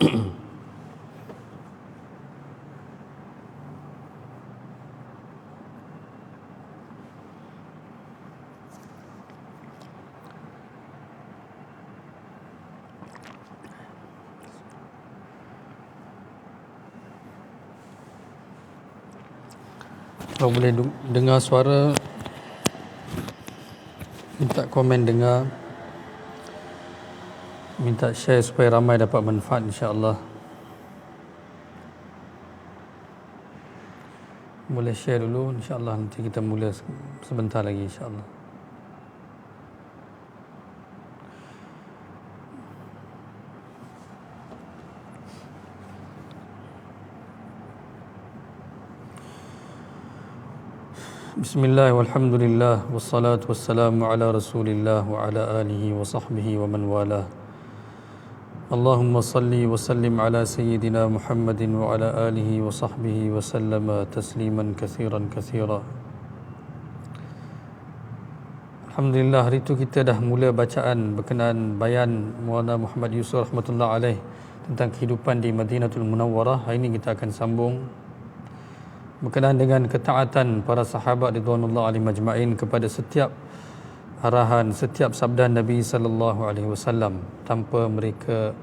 Kalau boleh dengar suara, minta komen dengar, minta share supaya ramai dapat manfaat, insya-Allah. Boleh share dulu, insya-Allah nanti kita mula sebentar lagi, insya-Allah. Bismillah walhamdulillah wassalatu wassalamu ala rasulillah wa ala alihi wa sahbihi wa man wala. Allahumma salli wa sallim ala sayyidina Muhammadin wa ala alihi wa sahbihi wa sallama tasliman kathiran kathira. Alhamdulillah, hari itu kita dah mula bacaan berkenaan bayan Maulana Muhammad Yusuf rahmatullah alaih tentang kehidupan di Madinatul Munawwarah. Hari ini kita akan sambung berkenaan dengan ketaatan para sahabat ridwanullah alaihim ajma'in kepada setiap arahan, setiap sabda Nabi sallallahu alaihi wasallam tanpa mereka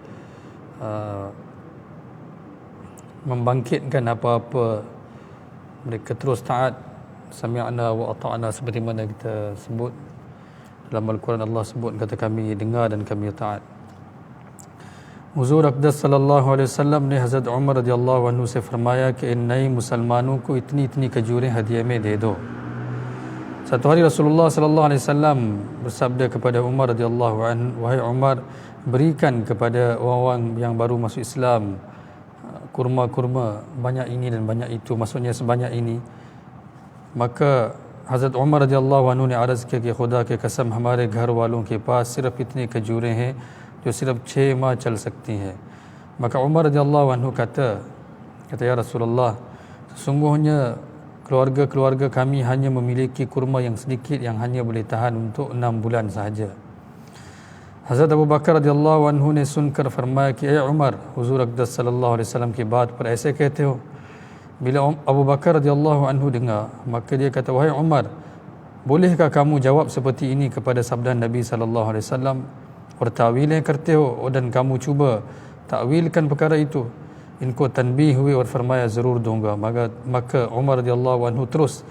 membangkitkan apa-apa. Mereka terus taat, sami'na wa ata'na, seperti mana kita sebut dalam Al-Quran. Allah sebut, kata, kami dengar dan kami taat. Huzur Aqdas sallallahu alaihi wasallam ने हज़रत उमर रज़ियल्लाहु अन्हु से फरमाया कि इन नए मुसलमानों को इतनी इतनी खजूरें हदिया में दे दो. Satu hari Rasulullah sallallahu alaihi wasallam bersabda kepada Umar radhiyallahu anhu, wahai Umar, berikan kepada orang-orang yang baru masuk Islam kurma-kurma banyak ini dan banyak itu, maksudnya sebanyak ini. Maka Hazrat Umar radhiyallahu anhu ने अर्ज किया कि खुदा के कसम हमारे घर वालों के पास सिर्फ इतनी खजूरें हैं जो सिर्फ 6 माह चल सकती हैं. Maka Umar radhiyallahu anhu kata ya Rasulullah, sesungguhnya keluarga-keluarga kami hanya memiliki kurma yang sedikit yang hanya boleh tahan untuk 6 bulan sahaja. Hazrat Abu Bakar radhiyallahu anhu ने सुनकर फरमाया कि ए उमर, हुजूर अक़दस सल्लल्लाहु अलैहि वसल्लम की बात पर ऐसे कहते हो. Bila Abu Bakar radhiyallahu anhu dengar, maka dia kata, wahai Umar, bolehkah kamu jawab seperti ini kepada sabda Nabi sallallahu alaihi wasallam? और तावीलें करते हो dan kamu cuba takwilkan perkara itu. Iनको तनबीह हुई और फरमाया ज़रूर दूंगा. Maka Umar radhiyallahu anhu terus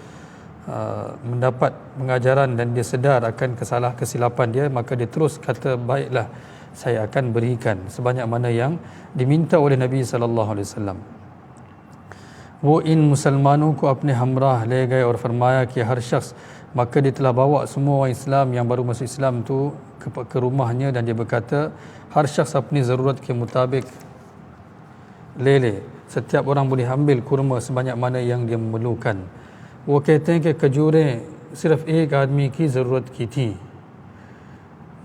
mendapat pengajaran dan dia sedar akan kesilapan dia, maka dia terus kata, baiklah, saya akan berikan sebanyak mana yang diminta oleh Nabi sallallahu alaihi wasallam. वो इन मुसलमानों को अपने हमराह ले गए और फरमाया कि हर शख्स, maka dia telah bawa semua orang Islam yang baru masuk Islam tu ke rumahnya dan dia berkata, har syakhs apni zarurat ke mutabik le, setiap orang boleh ambil kurma sebanyak mana yang dia memerlukan. वो कहते हैं कि खजूरें सिर्फ एक आदमी की ज़रूरत की थी.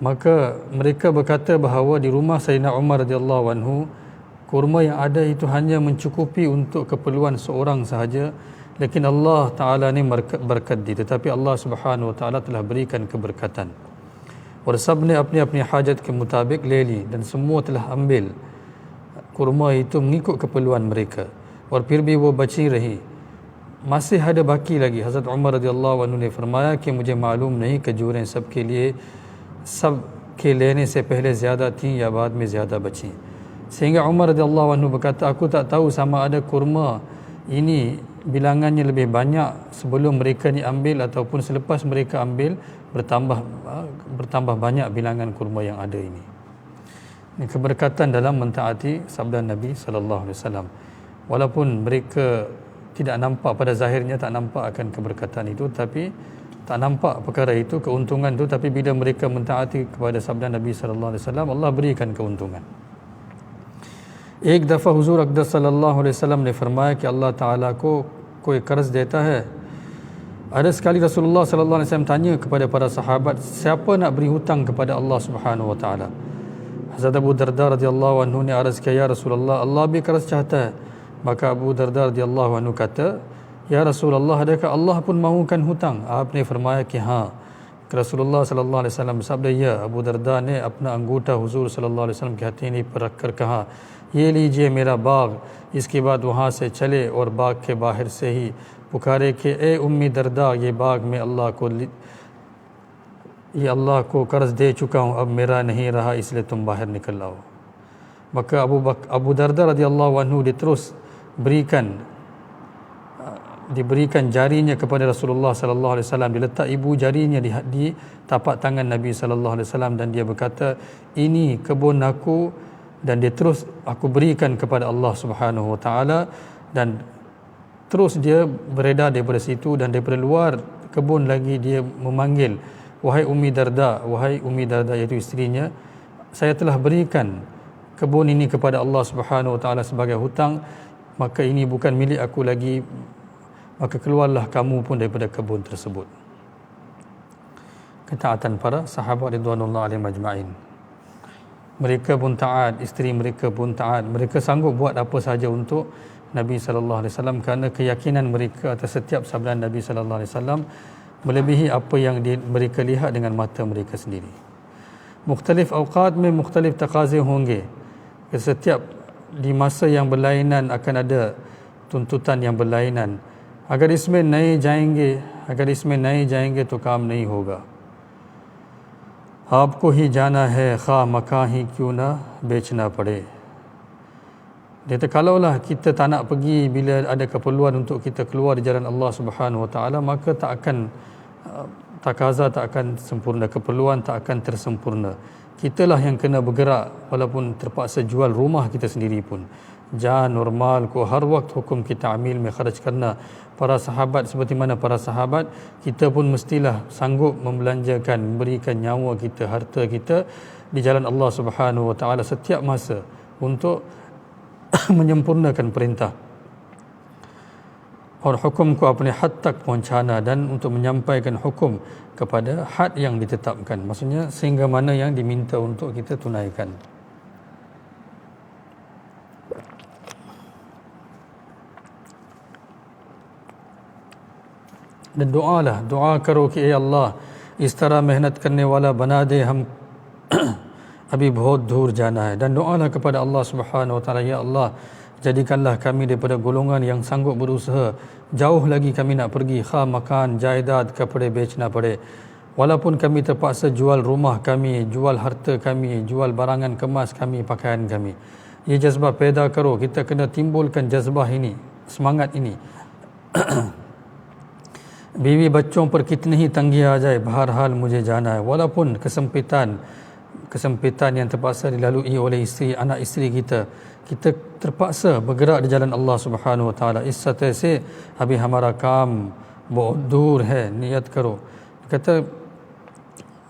Maka mereka berkata bahawa di rumah Sayyidina Umar radhiyallahu anhu kurma yang ada itu hanya mencukupi untuk keperluan seorang sahaja. Lakin Allah Ta'ala ni berkat di, tetapi Allah Subhanahu Wa Ta'ala telah berikan keberkatan. और सब ने अपने अपने हाजत के मुताबिक ले ली, dan semua telah ambil kurma itu mengikut keperluan mereka. और फिर भी वो बची रही, masih ada baki lagi. Hazrat Umar radhiyallahu anhu ने फरमाया कि मुझे मालूम नहीं खजूरें सबके लिए, सब के लेने से पहले ज़्यादा थी या बाद में ज़्यादा बची. Sehingga Umar radhiyallahu anhu berkata, aku tak tahu sama ada kurma ini bilangannya lebih banyak sebelum mereka ni ambil ataupun selepas mereka ambil bertambah banyak bilangan kurma yang ada ini. Ini keberkatan dalam mentaati sabda Nabi sallallahu alaihi wasallam. Walaupun mereka tidak nampak, pada zahirnya tak nampak akan keberkatan itu, tapi tak nampak perkara itu, keuntungan itu, tapi bila mereka mentaati kepada sabda Nabi sallallahu alaihi wasallam, Allah berikan keuntungan. एक दफ़ा हुजूर अक़दस सल्लल्लाहु अलैहि वसल्लम ने फरमाया कि अल्लाह ताला को कोई कर्ज़ देता है. Ada sekali Rasulullah sallallahu alaihi wasallam tanya kepada para sahabat, siapa nak beri hutang kepada Allah Subhanahu wa taala? Hazrat Abu Darda radhiyallahu anhu ने अर्ज़ किया, या रसूलल्लाह, अल्लाह भी कर्ज़ चाहता है. Maka Abu Darda radhiyallahu anhu kata, ya Rasulullah, adakah Allah pun mahukan hutang? आपने फरमाया कि हाँ, Rasulullah sallallahu alaihi wasallam bersabda, "Ya Abu Darda ने अपना अंगूठा हुजूर सल्लल्लाहु अलैहि वसल्लम के हथेली पर रखकर कहा, ये लीजिए मेरा बाग। इसके बाद वहाँ से चले और बाग के बाहर से ही पुकारे कि ए उम्मी दर्दा, ये बाग मैं अल्लाह को कर्ज दे चुका हूँ, अब मेरा नहीं रहा, इसलिए तुम बाहर निकल आओ." Maka Abu Darda radhiyallahu anhu diberikan jarinya kepada Rasulullah sallallahu alaihi wasallam. Dia letak ibu jarinya di tapak tangan Nabi sallallahu alaihi wasallam dan dia berkata, "Ini kebun aku," dan dia terus aku berikan kepada Allah Subhanahu wa taala, dan terus dia beredar daripada situ, dan daripada luar kebun lagi dia memanggil, "Wahai Ummi Darda, wahai Ummi Darda," iaitu isterinya, "saya telah berikan kebun ini kepada Allah Subhanahu wa taala sebagai hutang, maka ini bukan milik aku lagi, maka keluarlah kamu pun daripada kebun tersebut." Ketaatan para sahabat ridwanullah alaihim ajma'in. Mereka pun taat, isteri mereka pun taat. Mereka sanggup buat apa sahaja untuk Nabi sallallahu alaihi wasallam kerana keyakinan mereka atas setiap sabda Nabi sallallahu alaihi wasallam melebihi apa yang mereka lihat dengan mata mereka sendiri. Mukhtalif awqat mein mukhtalif taqaze honge. Setiap di masa yang berlainan akan ada tuntutan yang berlainan. अगर इसमें नए जाएंगे तो काम नहीं होगा. आपको ही जाना है, खा मकान ही क्यों ना बेचना पड़े. Dia kata, kalaulah kita tak nak pergi bila ada keperluan untuk kita keluar di jalan Allah Subhanahu wa taala, maka tak akan takaza tak akan sempurna, keperluan tak akan tersempurna. Kitalah yang kena bergerak walaupun terpaksa jual rumah kita sendiri pun. Jangan normal ko har waqt hukum kita amil mein kharaj karna. Para sahabat seperti mana para sahabat, kita pun mestilah sanggup membelanjakan, memberikan nyawa kita, harta kita di jalan Allah Subhanahu wa taala setiap masa untuk menyempurnakan perintah. और हुक्म को अपने हद तक पहुंचाना, dan untuk menyampaikan hukum kepada had yang ditetapkan, maksudnya sehingga mana yang diminta untuk kita tunaikan. Dan doa karo कि ए अल्लाह इस तरह मेहनत करने वाला बना दे, हम अभी बहुत दूर जाना है. Dan doalah kepada Allah Subhanahu wa taala, ya Allah, jadikanlah kami daripada golongan yang sanggup berusaha, jauh lagi kami nak pergi, kha makan jaidad kapde becna pade, walaupun kami terpaksa jual rumah kami, jual harta kami, jual barangan kemas kami, pakaian kami. Ye jazbah पैदा karo, kita kena timbulkan jazbah ini, semangat ini. बीवी बच्चों पर कितनी ही तंगी आ जाए, बहरहाल मुझे जाना है. Walaupun kesempitan yang terpaksa dilalui oleh isteri, anak isteri kita terpaksa bergerak di jalan Allah Subhanahu wa taala. इस सतह से अभी हमारा काम बहुत दूर है, नियत करो. Kata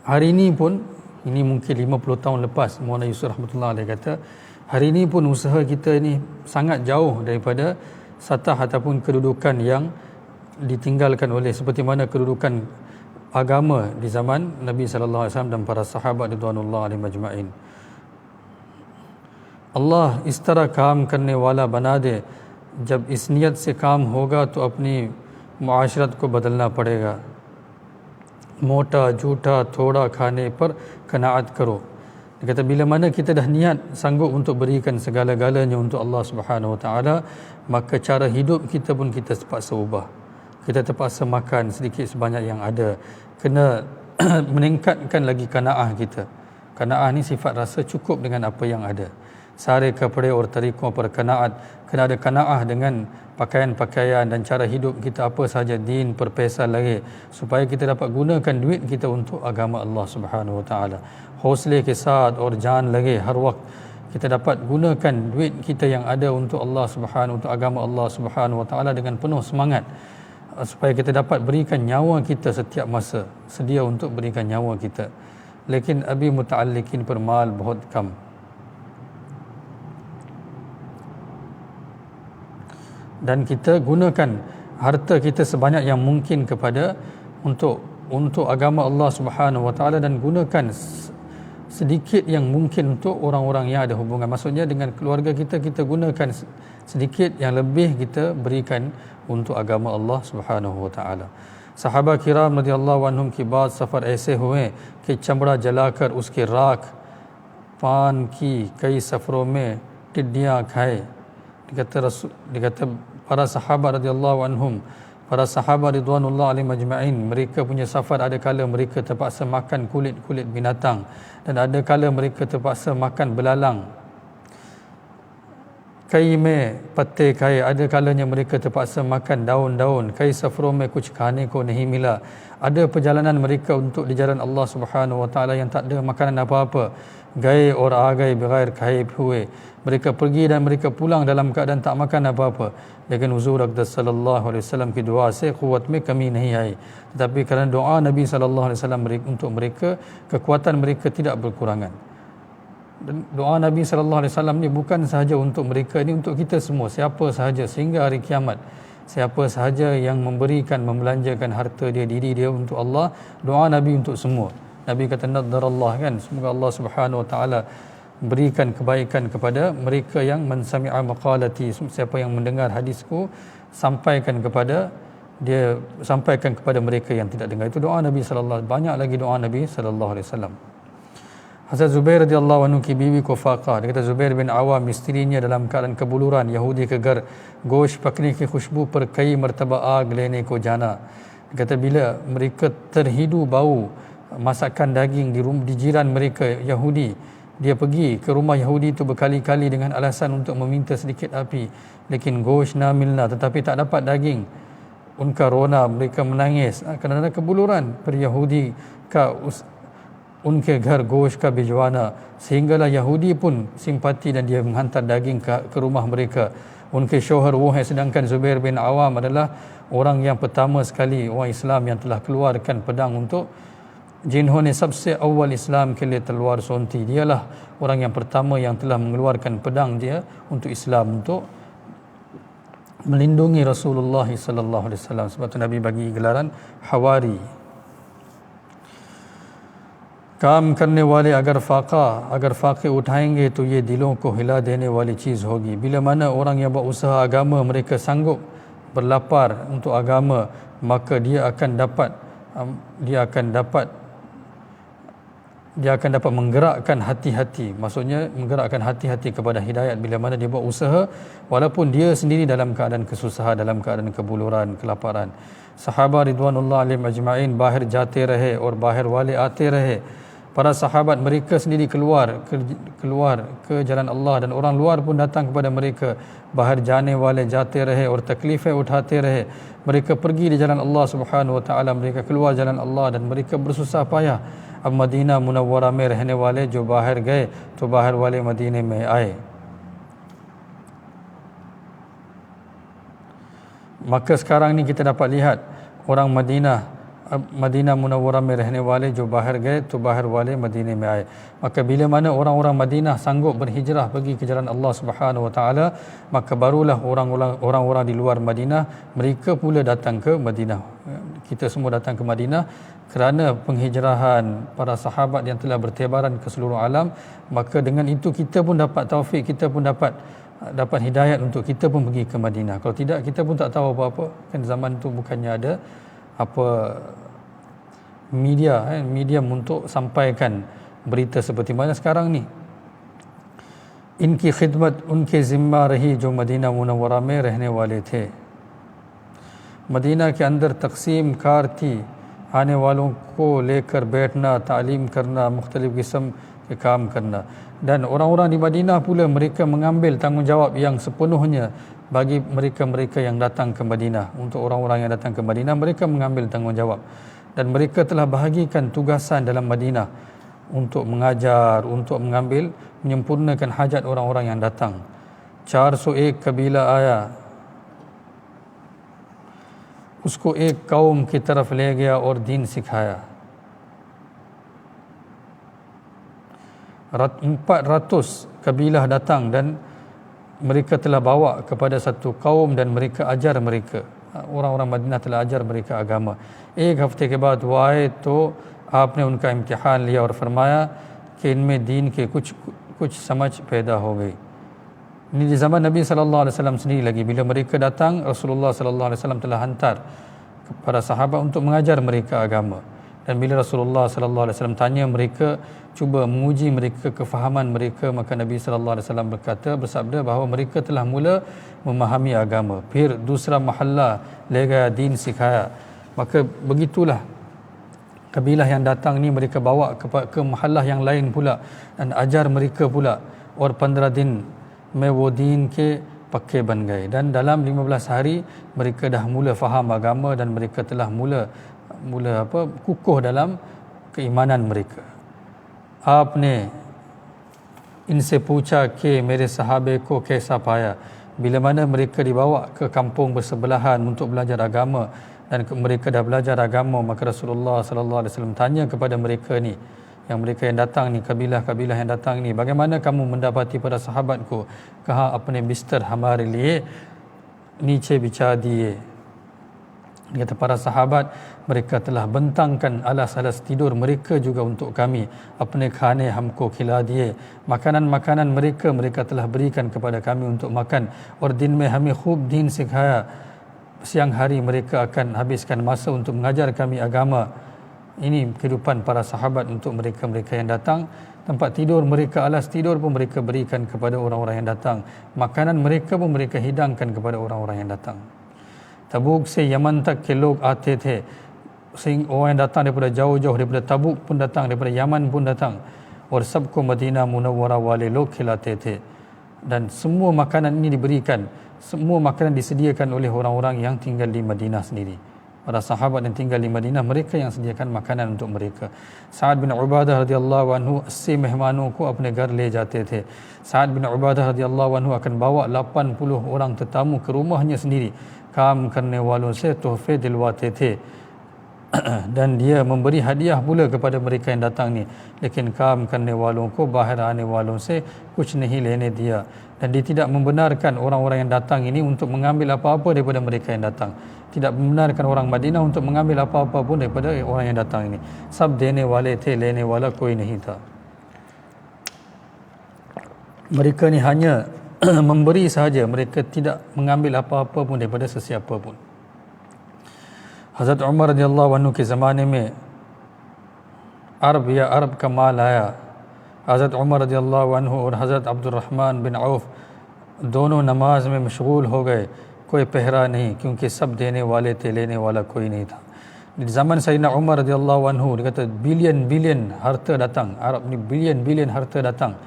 hari ini pun, ini mungkin 50 tahun lepas, Maulana Yusuf rahmatullah alaih kata, hari ini pun usaha kita ini sangat jauh daripada satah ataupun kedudukan yang ditinggalkan oleh seperti mana kedudukan agama di zaman Nabi sallallahu alaihi wasallam dan para sahabat ridwanullah alaihim ajma'in. Allah इस तरह काम करने वाला बना दे, जब इस नियत से काम होगा तो अपनी मुआशरत को बदलना पड़ेगा. मोटा झूठा थोड़ा खाने पर कनाअत करो. Dia kata bila mana kita dah niat sanggup untuk berikan segala-galanya untuk Allah Subhanahu wa taala, maka cara hidup kita pun kita terpaksa ubah. Kita terpaksa makan sedikit sebanyak yang ada. Kena meningkatkan lagi kanaah kita. Kanaah ni sifat rasa cukup dengan apa yang ada. Sare kapade aur tarikon par kanaat. Kena ada kanaah dengan pakaian-pakaian dan cara hidup kita, apa sahaja din per paisa lagi, supaya kita dapat gunakan duit kita untuk agama Allah Subhanahu wa taala. Hosle ke saat aur jaan lage har waqt kita dapat gunakan duit kita yang ada untuk Allah Subhanahu, untuk agama Allah Subhanahu wa taala dengan penuh semangat, supaya kita dapat berikan nyawa kita setiap masa, sedia untuk berikan nyawa kita. Lekin abi muta'alliqin par mal bahut kam. Dan kita gunakan harta kita sebanyak yang mungkin kepada untuk agama Allah Subhanahu wa taala, dan gunakan sedikit yang mungkin untuk orang-orang yang ada hubungan. Maksudnya dengan keluarga kita gunakan sedikit, yang lebih kita berikan untuk agama Allah Subhanahu wa taala. सहाबा किराम रज़ियल्लाहु अन्हुम की बाद सफ़र ऐसे हुए कि चमड़ा जलाकर उसकी राख पान की कई सफ़रों में टिड्डियाँ खाए. Dikata para sahabat radhiyallahu anhum, para sahabat ridwanullah alaihim ajma'in, mereka punya safar ada kala mereka terpaksa makan kulit-kulit binatang dan ada kala mereka terpaksa makan belalang. कई में पत्ते खाए, ada kalanya mereka terpaksa makan daun-daun. कई सफरों में कुछ खाने को नहीं मिला. Ada perjalanan mereka untuk di jalan Allah Subhanahu wa taala yang tak ada makanan apa-apa. Gaya और आ गए बगैर खाए हुए. Mereka pergi dan mereka pulang dalam keadaan tak makan apa-apa. Lekin Huzur Aqdas sallallahu alaihi wasallam की दुआ से कुव्वत में कमी नहीं आई. Tetapi kerana doa Nabi sallallahu alaihi wasallam untuk mereka, kekuatan mereka tidak berkurangan. Dan doa Nabi sallallahu alaihi wasallam ni bukan sahaja untuk mereka, ni untuk kita semua, siapa sahaja sehingga hari kiamat. Siapa sahaja yang memberikan, membelanjakan harta dia, diri dia untuk Allah, doa Nabi untuk semua. Nabi kata nadarallah kan, semoga Allah Subhanahu wa taala berikan kebaikan kepada mereka yang mensami'a maqalati, siapa yang mendengar hadisku sampaikan kepada dia, sampaikan kepada mereka yang tidak dengar. Itu doa Nabi sallallahu alaihi wasallam. Banyak lagi doa Nabi sallallahu alaihi wasallam. Hazrat Zubair radhiyallahu anhu ki bibi ko faqa, dia kata Zubair bin Awam isterinya dalam keadaan kebuluran, Yahudi ke घर गोश्त पकने की खुशबू पर कई मरतबा आग लेने को जाना. Dia kata bila mereka terhidu bau masakan daging di jiran mereka Yahudi, dia pergi ke rumah Yahudi itu berkali-kali dengan alasan untuk meminta sedikit api, lekin gosh na milna, tetapi tak dapat daging. Unka rona, mereka menangis kerana kebuluran. Per Yahudi ka उनके घर गोश्त का भिजवाना, sehinggalah Yahudi pun simpati dan dia menghantar daging ke rumah mereka. Unke syauhar वो हैं, sedangkan Zubair bin Awam adalah orang yang pertama sekali orang Islam yang telah keluarkan pedang untuk जिन्होंने सबसे अव्वल इस्लाम के लिए तलवार सोंती. Dialah orang yang pertama yang telah mengeluarkan pedang dia untuk Islam, untuk melindungi Rasulullah sallallahu alaihi wasallam. Sebab tu Nabi bagi gelaran Hawari. काम करने वाले अगर फाके उठाएंगे तो ये दिलों को हिला देने वाली चीज़ होगी. Bila mana orang yang berusaha agama mereka sanggup berlapar untuk agama, maka dia akan dapat menggerakkan hati-hati. Maksudnya menggerakkan hati-hati kepada hidayat bila mana dia buat usaha walaupun dia sendiri dalam keadaan kesusahan, dalam keadaan kebuluran, kelaparan. Sahabat ridwanullah alaihim ajma'in bahir jate rahe और bahir wale आते रहे. Para sahabat mereka sendiri keluar ke jalan Allah dan orang luar pun datang kepada mereka. Bahar jane wale jate rahe और तकलीफें उठाते रहे. Mereka pergi di jalan Allah Subhanahu wa taala, mereka keluar jalan Allah dan mereka bersusah payah. Ab Madinah Munawwarah में रहने वाले जो बाहर गए तो बाहर वाले मदीने में आए. Maka sekarang ni kita dapat lihat orang Madinah Munawwarah में रहने वाले जो बाहर गए तो बाहर वाले मदीने में आए. Maka bila mana orang-orang Madinah sanggup berhijrah pergi ke jalan Allah Subhanahu wa taala, maka barulah orang-orang di luar Madinah mereka pula datang ke Madinah. Kita semua datang ke Madinah kerana penghijrahan para sahabat yang telah bertebaran ke seluruh alam. Maka dengan itu kita pun dapat taufik, kita pun dapat hidayat untuk kita pun pergi ke Madinah. Kalau tidak kita pun tak tahu apa-apa. Kan zaman tu bukannya ada media untuk sampaikan berita seperti mana sekarang ni. इनकी खिदमत उनके ज़िम्मा रही जो Medina Munawwara में रहने वाले थे. मदीना के अंदर तकसीम कार थी, आने वालों को लेकर बैठना, तालीम करना, मुख्तलिफ किस्म के काम करना. Dan orang-orang di Madinah pula mereka mengambil tanggungjawab yang sepenuhnya bagi mereka-mereka yang datang ke Madinah. Untuk orang-orang yang datang ke Madinah, mereka mengambil tanggungjawab. Dan mereka telah bahagikan tugasan dalam Madinah untuk mengajar, untuk menyempurnakan hajat orang-orang yang datang. 401 कबीला आया, उसको एक कौम की तरफ ले गया और दीन सिखाया. 400 kabilah datang dan mereka telah bawa kepada satu kaum dan mereka ajar mereka. Orang-orang Madinah telah ajar mereka agama. एक हफ्ते के बाद वो आए तो आपने उनका इम्तिहान लिया और फरमाया कि इनमें दीन के कुछ समझ पैदा हो गई. Ini di zaman Nabi sallallahu alaihi wasallam sendiri lagi. Bila mereka datang, Rasulullah sallallahu alaihi wasallam telah hantar para sahabat untuk mengajar mereka agama. Dan bila Rasulullah sallallahu alaihi wasallam tanya mereka, cuba menguji mereka kefahaman mereka, maka Nabi sallallahu alaihi wasallam bersabda bahawa mereka telah mula memahami agama. Fir dusra mahalla lega din sikhaya. Maka begitulah kabilah yang datang ni mereka bawa ke mahallah yang lain pula dan ajar mereka pula. Or 15 din mein wo din ke pakke ban gaye. Dan dalam 15 hari mereka dah mula faham agama dan mereka telah mula kukuh dalam keimanan mereka. Aapne inse pucha ke mere sahabe ko kaisa paya. Bila mana mereka dibawa ke kampung bersebelahan untuk belajar agama dan mereka dah belajar agama, maka Rasulullah sallallahu alaihi wasallam tanya kepada mereka ni, yang mereka yang datang ni, kabilah-kabilah yang datang ni, bagaimana kamu mendapati para sahabatku? Kaha apne bister hamare liye niche bicha diye. Kata para sahabat, mereka telah bentangkan alas-alas tidur mereka juga untuk kami. Apne khane hamko khila diye. Makanan-makanan mereka telah berikan kepada kami untuk makan. Aur din mein hame khub din sikhaya. Siang hari mereka akan habiskan masa untuk mengajar kami agama. Ini kehidupan para sahabat untuk mereka-mereka yang datang. Tempat tidur mereka, alas tidur pun mereka berikan kepada orang-orang yang datang. Makanan mereka pun mereka hidangkan kepada orang-orang yang datang. Tabuk se Yaman tak ke log aate the. Orang yang datang daripada jauh-jauh, daripada Tabuk pun datang, daripada Yaman pun datang. Aur sabko Madinah Munawwara wale log khilate the. Dan semua makanan ini diberikan, semua makanan disediakan oleh orang-orang yang tinggal di Madinah sendiri. Para sahabat yang tinggal di Madinah, mereka yang sediakan makanan untuk mereka. Sa'ad bin Ubadah radhiyallahu anhu assi mehmanon ko apne ghar le jate the. Sa'ad bin Ubadah radhiyallahu anhu akan bawa 80 orang tetamu ke rumahnya sendiri. Kam karne walon se tuhfe dilwate the. Dan dia memberi hadiah pula kepada mereka yang datang ni. Lekin kam karne walon ko bahar aane walon se kuch nahi lene diya. Dan dia tidak membenarkan orang-orang yang datang ini untuk mengambil apa-apa daripada mereka yang datang. Tidak membenarkan orang Madinah untuk mengambil apa-apa pun daripada orang yang datang ini. Sab dene wale the, lene wala koi nahi tha. Mereka ni hanya memberi sahaja, mereka tidak mengambil apa-apa pun daripada sesiapa pun. Hazrat Umar radhiyallahu anhu ke ज़माने में अरब का माल आया. हज़रत उमर रज़ियल्लाहु अन्हु और हज़रत अब्दुर्रहमान बिन औफ दोनों नमाज में मशगूल हो गए. कोई पहरा नहीं, क्योंकि सब देने वाले थे, लेने वाला कोई नहीं था. Di zaman Sayyidina Umar radhiyallahu anhu, dia kata bilion-bilion harta datang. Arab ni bilion-bilion harta datang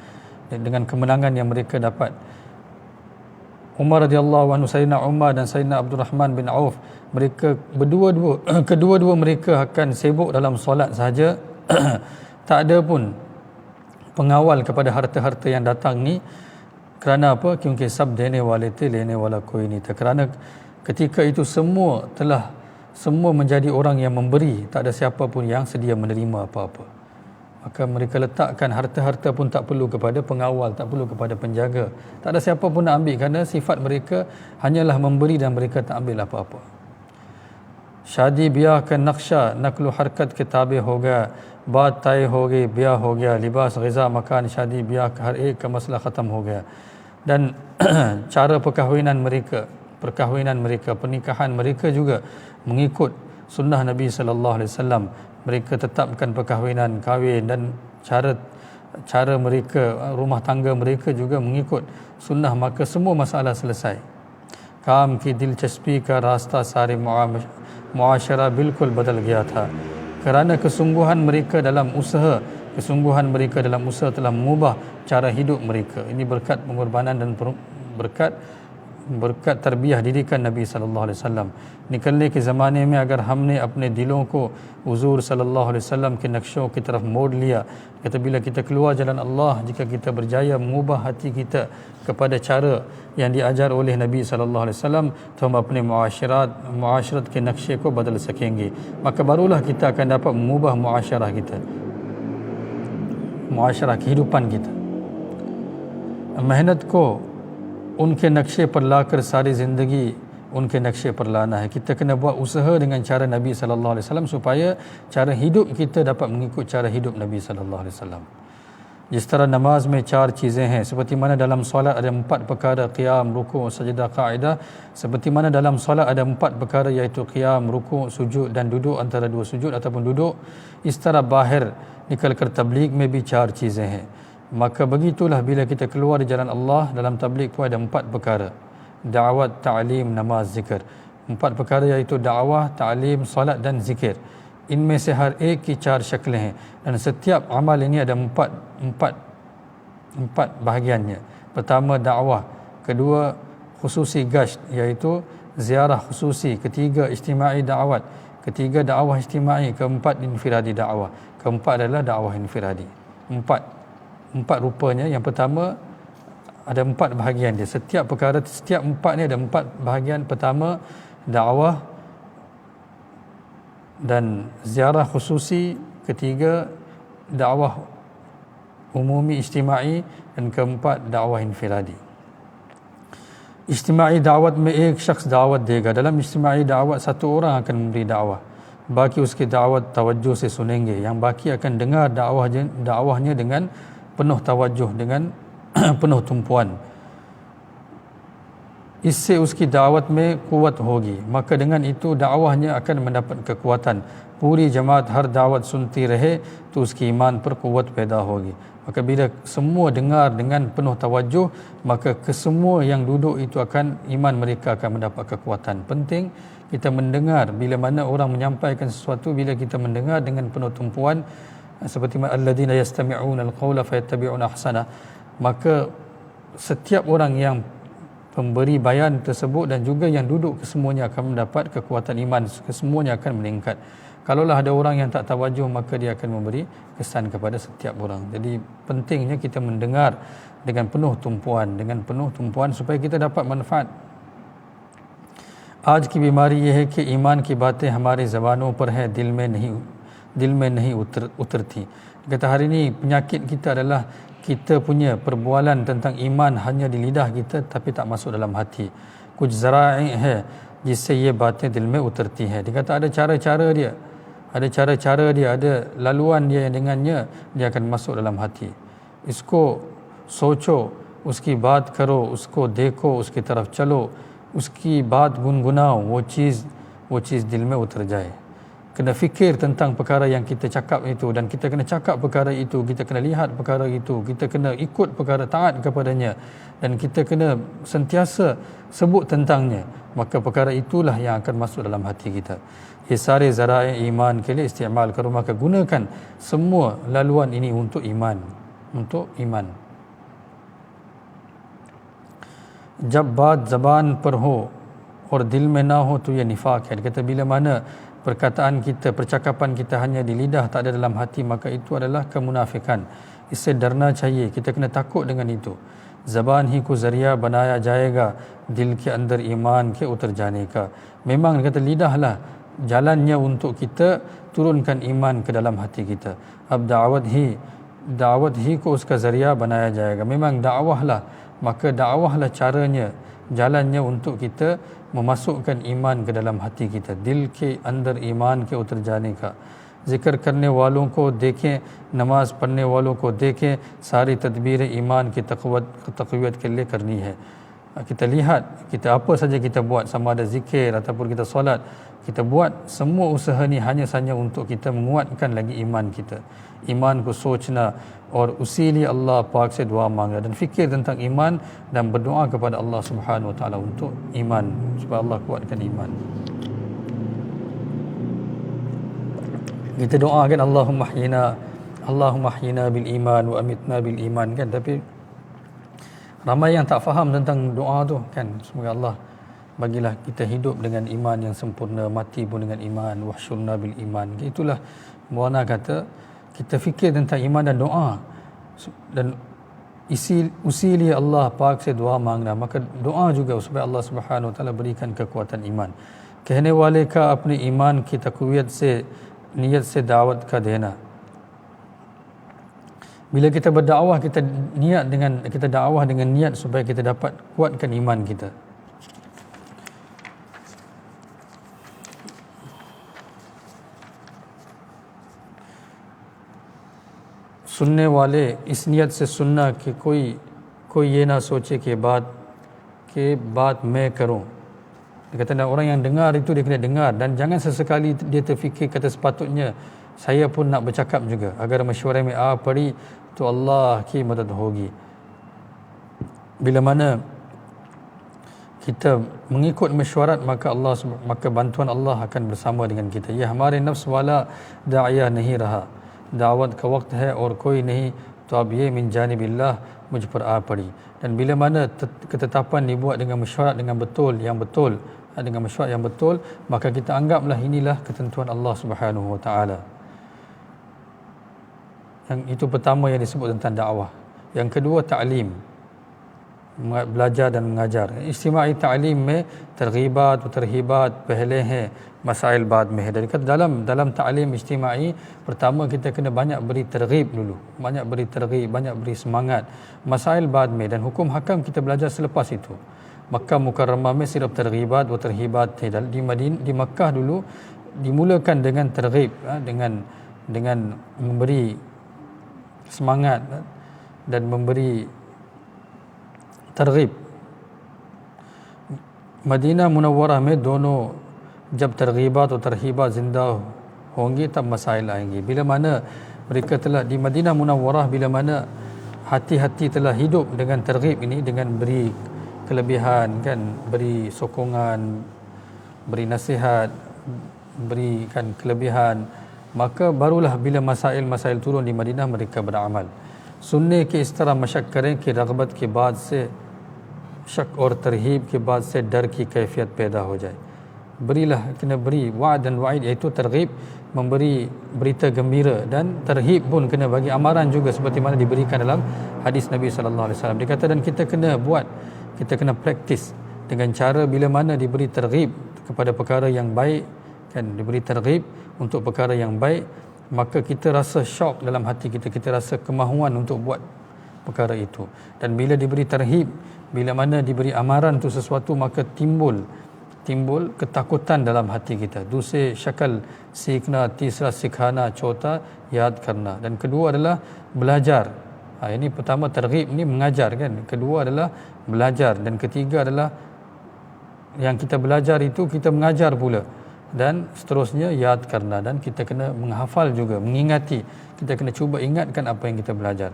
dengan kemenangan yang mereka dapat. Umar radhiyallahu anhu, Sayyidina Umar dan Sayyidina Abdurrahman bin Auf, mereka kedua-dua mereka akan sibuk dalam solat sahaja. Tak ada pun pengawal kepada harta-harta yang datang ni. Kerana apa? Kyunki sab dene wale the, lene wala koi ni. Kerana ketika itu semua menjadi orang yang memberi, tak ada siapa pun yang sedia menerima apa-apa. Maka mereka letakkan harta-harta pun tak perlu kepada pengawal, tak perlu kepada penjaga. Tak ada siapa pun nak ambil, kerana sifat mereka hanyalah memberi dan mereka tak ambil apa-apa. शादी ब्याह का नक्शा नकल हरकत के ताबे हो गया, बात तय हो गई, ब्याह हो गया, लिबास ग़िज़ा मकान शादी ब्याह का हर एक का मसला ख़त्म हो गया. Dan cara perkahwinan mereka, pernikahan mereka juga mengikut sunnah Nabi sallallahu alaihi wasallam. Mereka tetapkan perkahwinan, kahwin, dan cara mereka, rumah tangga mereka juga mengikut sunnah, maka semua masalah selesai. काम की दिलचस्पी का रास्ता सारे मुआशरा बिल्कुल बदल गया था. Kerana kesungguhan mereka dalam usaha telah mengubah cara hidup mereka. Ini berkat pengorbanan dan berkat tarbiyah didikan Nabi sallallahu alaihi wasallam. निकलने के ज़माने में अगर हमने अपने दिलों को हुजूर सल्लल्लाहु अलैहि वसल्लम के नक्शों की तरफ मोड़ लिया, kata bila kita keluar jalan Allah, jika kita berjaya mengubah hati kita kepada cara yang diajar oleh Nabi sallallahu alaihi wasallam, तो हम अपने मुआशरत के नक्शे को बदल सकेंगे. Maka barulah kita akan dapat mengubah muasyarah kita, muasyarah kehidupan kita. मेहनत को उनके नक्शे पर लाकर सारी ज़िंदगी उनके नक्शे पर लाना है. Kita kena buat usaha dengan cara Nabi sallallahu alaihi wasallam supaya cara hidup kita dapat mengikut cara hidup Nabi sallallahu alaihi wasallam. जिस तरह नमाज में 4 चीज़ें हैं, seperti mana dalam solat ada 4 perkara, qiyam, rukuk, sajadah, qa'idah. Seperti mana dalam solat ada 4 perkara, iaitu qiyam, rukuk, sujud dan duduk antara 2 sujud ataupun duduk. इस तरह बाहर निकल कर तबलीग में भी 4 चीज़ें हैं. Maka begitulah bila kita keluar di jalan Allah, dalam tabligh pun ada 4 perkara. Da'wat, ta'lim, namaz, zikr. 4 perkara iaitu dakwah, ta'lim, solat dan zikir. इनमें से हर एक की 4 शक्लें हैं dan setiap amal ini ada 4 bahagiannya. Pertama dakwah, kedua khususi gasht iaitu ziarah khususi, ketiga ijtimai da'wat, ketiga dakwah ijtimai, keempat infiradi dakwah, keempat adalah dakwah infiradi. Empat rupanya. Yang pertama ada 4 bahagian dia. Setiap perkara, setiap 4 ni ada 4 bahagian. Pertama dakwah dan ziarah khususi, ketiga dakwah umumi ijtimai dan keempat dakwah infiradi. Ijtimai dakwat में एक शख्स दावत देगा. Dalam ijtimai dakwat satu orang akan memberi dakwah, बाकी उसकी दावत तवज्जो से सुनेंगे. Yang baki akan dengar dakwahnya dengan penuh tawajjuh, dengan penuh tumpuan. इससे उसकी दावत में कुव्वत होगी. Maka dengan itu dakwahnya akan mendapat kekuatan. पूरी जमात हर दावत सुनती रहे तो उसकी ईमान पर कुव्वत पैदा होगी. Maka bila semua dengar dengan penuh tawajjuh, maka kesemua yang duduk itu akan, iman mereka akan mendapat kekuatan. Penting kita mendengar bila mana orang menyampaikan sesuatu, bila kita mendengar dengan penuh tumpuan, seperti alladzina yastami'una al-qawla fayattabi'una ahsana. Maka setiap orang yang pemberi bayan tersebut dan juga yang duduk, kesemuanya akan mendapat kekuatan iman, kesemuanya akan meningkat. Kalaulah ada orang yang tak tawajuh, maka dia akan memberi kesan kepada setiap orang. Jadi pentingnya kita mendengar dengan penuh tumpuan supaya kita dapat manfaat. आज की बीमारी यह है कि ईमान की बातें हमारी ज़बानों पर है, दिल में नहीं उतरती. Kata hari ini penyakit kita adalah kita punya perbualan tentang iman hanya di lidah kita tapi tak masuk dalam hati. Kuch zara'i hai jisse ye batein dil mein utarti hai. Dia kata ada cara-cara dia, ada laluan dia yang dengannya dia akan masuk dalam hati. Isko socho, uski baat karo, usko dekho, uski taraf chalo, uski baat gungunao, वो चीज़ दिल में उतर जाए. Kena fikir tentang perkara yang kita cakap itu, dan kita kena cakap perkara itu, kita kena lihat perkara itu, kita kena ikut perkara, taat kepadanya, dan kita kena sentiasa sebut tentangnya. Maka perkara itulah yang akan masuk dalam hati kita. Ye sare zara'i iman ke liye isti'mal karo, maka gunakan semua laluan ini untuk iman. Jab baat zaban par ho aur dil mein na ho to ye nifaq hai. Kata bila mana perkataan kita, percakapan kita hanya di lidah, tak ada dalam hati, maka itu adalah kemunafikan. Isse darna chahiye, kita kena takut dengan itu. Zaban hi ko zariya banaya jayega dil ke andar iman ke utar jane ka. Memang kata lidahlah jalannya untuk kita turunkan iman ke dalam hati kita. Ab da'wat hi ko uska zariya banaya jayega. Memang dakwahlah, maka dakwahlah caranya, jalannya untuk kita memasukkan iman ke dalam hati kita. दिल के अंदर ईमान के उतर जाने का. जिक्र करने वालों को देखें, नमाज पढ़ने वालों को देखें, सारी तदबीर ईमान की तक़वियत के लिए करनी है. Kita lihat, kita apa saja kita buat, sama ada zikir ataupun kita solat, kita buat semua usaha ni hanya saja untuk kita menguatkan lagi iman kita. ईमान को सोचना और उसी लिए अल्लाह पाक से दुआ मांगना dan fikir tentang iman dan berdoa kepada Allah Subhanahu wa taala untuk iman, supaya Allah kuatkan iman. Kita doakan Allahumma hyina bil iman wa amitna bil iman kan, tapi ramai yang tak faham tentang doa tu kan. Semoga Allah bagilah kita hidup dengan iman yang sempurna, mati pun dengan iman, wahsyurna bil iman. Itulah Maulana kata, kita fikir tentang iman dan doa, dan usili Allah पाक से दुआ मांगना, maka doa juga supaya Allah Subhanahu wa taala berikan kekuatan iman. कहने वाले का अपने ईमान की तक़वियत से, नियत से दावत का देना. Bila kita berdakwah, kita dakwah dengan niat supaya kita dapat kuatkan iman kita. सुनने वाले इस नियत से सुनना कि कोई ये ना सोचे कि बात मैं करूं. Dia kata orang yang dengar itu dia kena dengar, dan jangan sesekali dia terfikir kata sepatutnya saya pun nak bercakap juga. Agar mesyuarat में आ पड़ी तो Allah की मदद होगी. Bila mana kita mengikut mesyuarat maka bantuan Allah akan bersama dengan kita. Ya हमारे नफ्स वाला दाइया नहीं रहा, दावत का वक्त है और कोई नहीं, तो अब ये min janibillah मुझ पर आ पड़ी. Dan bila mana ketetapan dibuat dengan mesyuarat dengan dengan mesyuarat yang betul, maka kita anggaplah inilah ketentuan Allah Subhanahu wa taala. Yang itu pertama yang disebut tentang dakwah. Yang kedua ta'lim, belajar dan mengajar. Istima'i ta'lim में तरगीबात व तरहीबात पहले हैं, masail बाद में है. Dan kata dalam ta'lim istima'i, pertama kita kena banyak beri terghib dulu, banyak beri semangat. Masail बाद में, dan hukum hakam kita belajar selepas itu. Makkah Mukarramah में सिर्फ तरगीबात व तरहीबात थे. Di Makkah dulu dimulakan dengan terghib, dengan memberi semangat dan memberi तरगीब. Medina Munawwara में दोनों जब तरगीबात और तरहीबात ज़िंदा होंगी तब मसाइल आएंगी. Bila mana mereka telah di Madinah Munawwarah, bila mana hati-hati telah hidup dengan terghib ini, dengan beri kelebihan kan, beri sokongan, beri nasihat, berikan kelebihan, maka barulah bila masail turun di Madinah mereka beramal. सुनने के इस तरह मशक करें कि रग़बत के बाद से शक और तरहीब के बाद से डर की कैफियत पैदा हो जाए. Berilah, kena beri wa'ad dan wa'id, iaitu terghib, memberi berita gembira, dan terhib pun kena bagi amaran juga seperti mana diberikan dalam hadis Nabi sallallahu alaihi wasallam. Dia kata, dan kita kena buat, kita kena praktis dengan cara bila mana diberi terghib kepada perkara yang baik kan, diberi terghib untuk perkara yang baik, maka kita rasa syok dalam hati kita, kita rasa kemahuan untuk buat perkara itu. Dan bila diberi terhib, bila mana diberi amaran untuk sesuatu, maka timbul ketakutan dalam hati kita. Dusre syakal सीखना, तीसरा सिखाना, चौथा याद करना. Dan kedua adalah belajar. Ini pertama terghib ni mengajar kan, kedua adalah belajar, dan ketiga adalah yang kita belajar itu kita mengajar pula, dan seterusnya yad karna, dan kita kena menghafal juga, mengingati, kita kena cuba ingatkan apa yang kita belajar.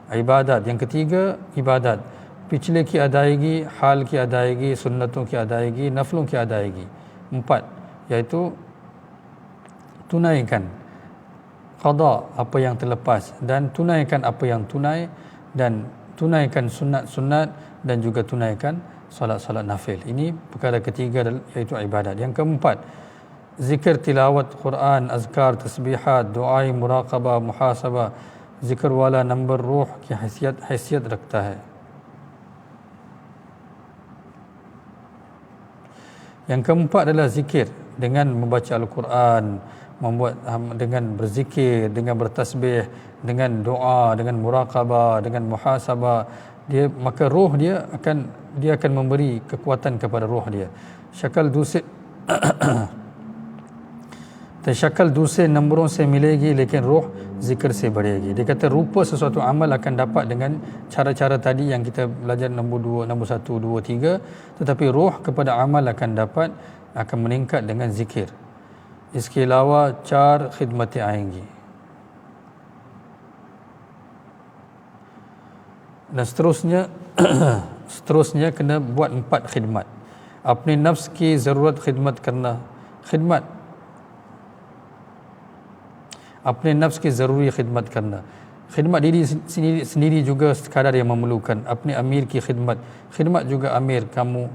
Ibadat, yang ketiga ibadat, पिछले की अदायगी, हाल की अदायगी, सुन्नतों की अदायगी, नफलों की अदायगी. 4, iaitu tunaikan qada apa yang terlepas, dan tunaikan apa yang tunai, dan tunaikan sunat-sunat, dan juga tunaikan solat-solat nafil. Ini perkara ketiga, iaitu ibadat. Yang keempat, zikir, tilawat Quran, azkar, tasbihat, doa, muraqabah, muhasabah. Zikr wala number रूह की हैसियत रखता है. Yang keempat adalah zikir, dengan membaca Al-Quran, dengan berzikir, dengan bertasbih, dengan doa, dengan muraqabah, dengan muhasabah, maka roh dia akan memberi kekuatan kepada roh dia. शक्ल दूसरे नंबरों से मिलेगी लेकिन रूह zikr से बढ़ेगी. Dia kata rupa sesuatu amal akan dapat dengan cara-cara tadi yang kita belajar nombor 1, 2, 3, tetapi ruh kepada amal akan meningkat dengan zikir. इसके अलावा 4 खिदमतें आएंगी. Dan seterusnya kena buat 4 khidmat. अपने नफ्स की ज़रूरत खिदमत करना, अपने नफ्स की ज़रूरी खिदमत करना. Khidmat diri sendiri juga sekadar yang memerlukan. Apne amir ki khidmat juga amir kamu,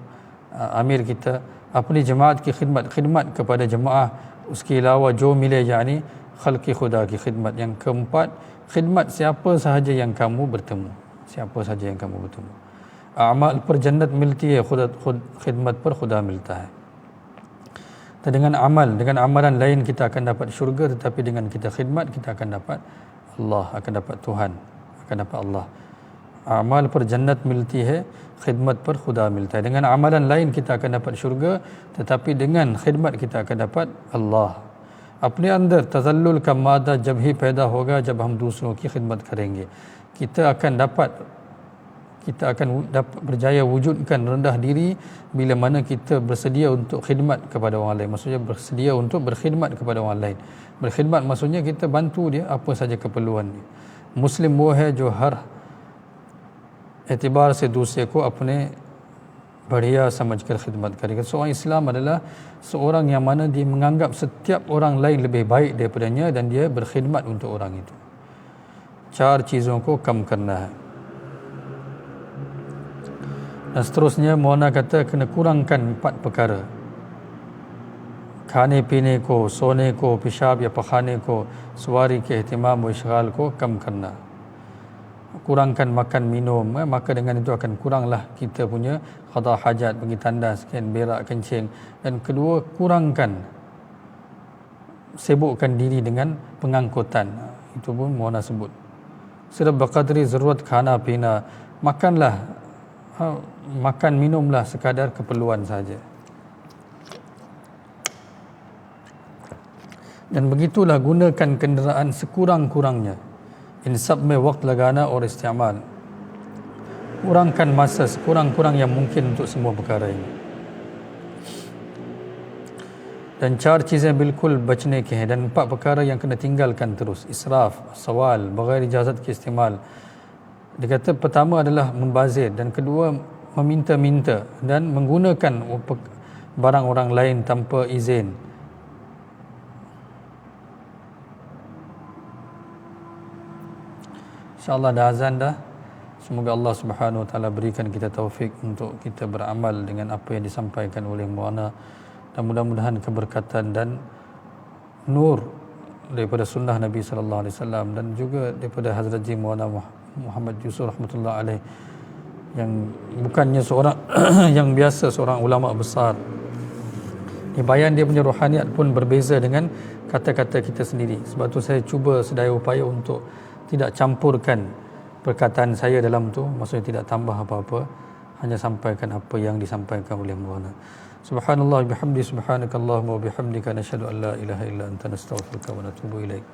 amir kita. Apne jemaat ki khidmat kepada jemaah. Uski ilawa jo mile yani khalqi khuda ki khidmat. Yang keempat, khidmat siapa sahaja yang kamu bertemu. Amal per jannat milti hai, khidmat per khuda milta hai. Dengan amalan lain kita akan dapat syurga, tetapi dengan kita khidmat kita akan dapat Allah, akan dapat Tuhan, akan dapat Allah. Amal per jannat milti hai, khidmat per khuda milta hai. Dengan amalan lain kita akan dapat syurga, tetapi dengan khidmat kita akan dapat Allah. अपने अंदर तज़ल्लुल का मादा जब ही पैदा होगा जब हम दूसरों की खिदमत करेंगे. Kita akan berjaya wujudkan rendah diri bila mana kita bersedia untuk khidmat kepada orang lain. Maksudnya bersedia untuk berkhidmat kepada orang lain. Berkhidmat maksudnya kita bantu dia apa saja keperluan dia. Muslim वो है जो हर एतबार से दूसरे को अपने बढ़िया समझकर खिदमत करेगा. Seorang Islam adalah seorang yang mana dia menganggap setiap orang lain lebih baik daripadanya dan dia berkhidmat untuk orang itu. 4 चीज़ों को कम करना है. Dan seterusnya Maulana kata kena kurangkan 4 perkara. खाने पीने को, सोने को, पेशाब या पखाने को, सवारी के एहतिमाम व इश्गाल को कम करना. Kurangkan makan minum, maka dengan itu akan kuranglah kita punya qada hajat, pergi tandas, berak, kencing. Dan kedua, kurangkan sibukkan diri dengan pengangkutan. Itu pun Maulana sebut. Sirab baqadri zarurat khana pina, makan minumlah sekadar keperluan saja. Dan begitulah gunakan kenderaan sekurang-kurangnya. In sab mein waqt lagana aur istimal. Kurangkan masa sekurang-kurang yang mungkin untuk semua perkara ini. Dan 4 चीज़ें बिल्कुल बचने के हैं. Dan 4 perkara yang kena tinggalkan terus. Israf, sawal, bagair ijazat ke istimal. Dia kata pertama adalah membazir, dan kedua meminta-minta dan menggunakan barang orang lain tanpa izin. InsyaAllah dah azan dah. Semoga Allah Subhanahu Wa Taala berikan kita taufik untuk kita beramal dengan apa yang disampaikan oleh Maulana, dan mudah-mudahan keberkatan dan nur daripada sunnah Nabi sallallahu alaihi wasallam dan juga daripada Hazrat Ji Maulana Muhammad Yusuf rahmatullah alaih, yang bukannya seorang yang biasa, seorang ulama besar. Bayan dia punya rohaniat pun berbeza dengan kata-kata kita sendiri. Sebab tu saya cuba sedaya upaya untuk tidak campurkan perkataan saya dalam tu, maksudnya tidak tambah apa-apa, hanya sampaikan apa yang disampaikan oleh Maulana. Subhanallah bihamdi, subhanakallahumma wa bihamdika, nashhadu an la ilaha illa anta, nastaghfiruka wa natubu ilaik.